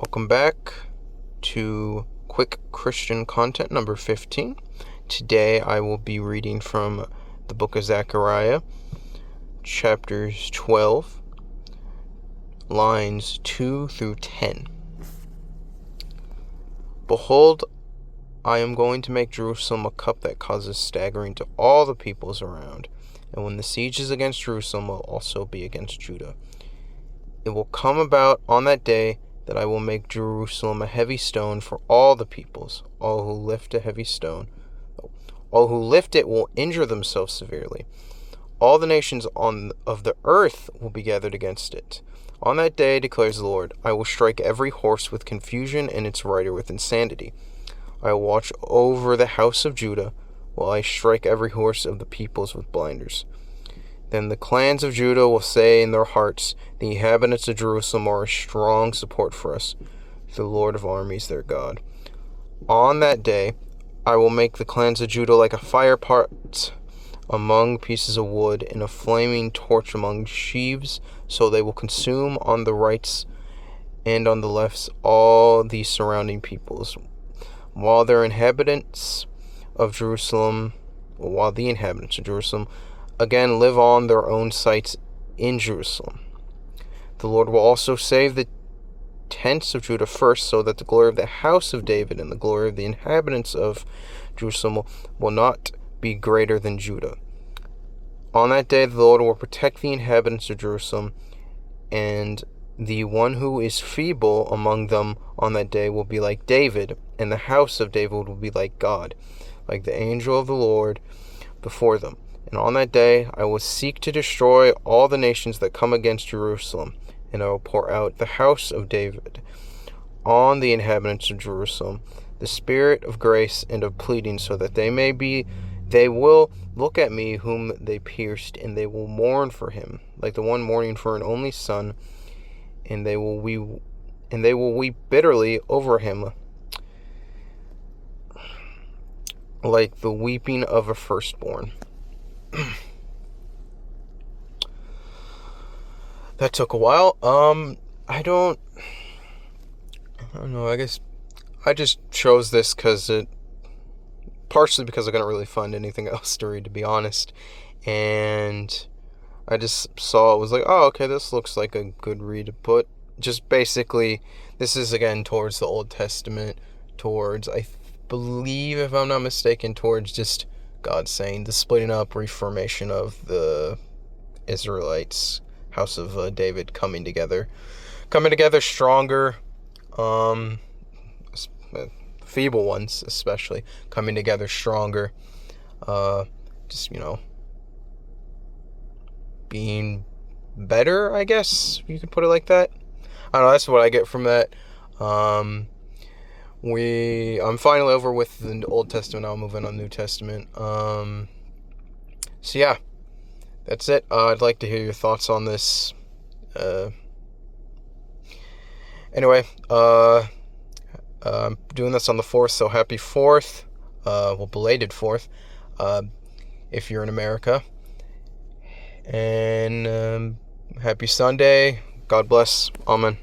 Welcome back to Quick Christian Content number 15. Today I will be reading from the book of Zechariah, chapters 12, lines 2 through 10. Behold, I am going to make Jerusalem a cup that causes staggering to all the peoples around, and when the siege is against Jerusalem will also be against Judah. It will come about on that day that I will make Jerusalem a heavy stone for all the peoples. All who lift a heavy stone, all who lift it will injure themselves severely. All the nations of the earth will be gathered against it. On that day, declares the Lord, I will strike every horse with confusion and its rider with insanity. I will watch over the house of Judah, while I strike every horse of the peoples with blinders. Then the clans of Judah will say in their hearts, the inhabitants of Jerusalem are a strong support for us, the Lord of armies, their God. On that day, I will make the clans of Judah like a fire pot among pieces of wood, and a flaming torch among sheaves, so they will consume on the rights and on the lefts all the surrounding peoples, while the inhabitants of Jerusalem again live on their own sites in Jerusalem. The Lord will also save the tents of Judah first, so that the glory of the house of David and the glory of the inhabitants of Jerusalem will not be greater than Judah. On that day the Lord will protect the inhabitants of Jerusalem, and the one who is feeble among them on that day will be like David, and the house of David will be like God, like the angel of the Lord before them. And on that day I will seek to destroy all the nations that come against Jerusalem, and I will pour out the house of David on the inhabitants of Jerusalem, the spirit of grace and of pleading, so that they will look at me whom they pierced, and they will mourn for him, like the one mourning for an only son, and they will weep bitterly over him, like the weeping of a firstborn. That took a while. I don't know. I guess I just chose this partially because I couldn't really find anything else to read, to be honest. And I just saw it was like, oh, okay, this looks like a good read to put. Just basically, this is again towards the Old Testament, I believe, if I'm not mistaken, towards just God saying the splitting up, reformation of the Israelites, house of David coming together stronger, feeble ones especially coming together stronger, just being better, I guess you could put it like that. I don't know, that's what I get from that. I'm finally over with the Old Testament. I'll move in on New Testament. So yeah, that's it. I'd like to hear your thoughts on this. Anyway, I'm doing this on the 4th, so happy 4th. Belated 4th, if you're in America. And happy Sunday. God bless. Amen.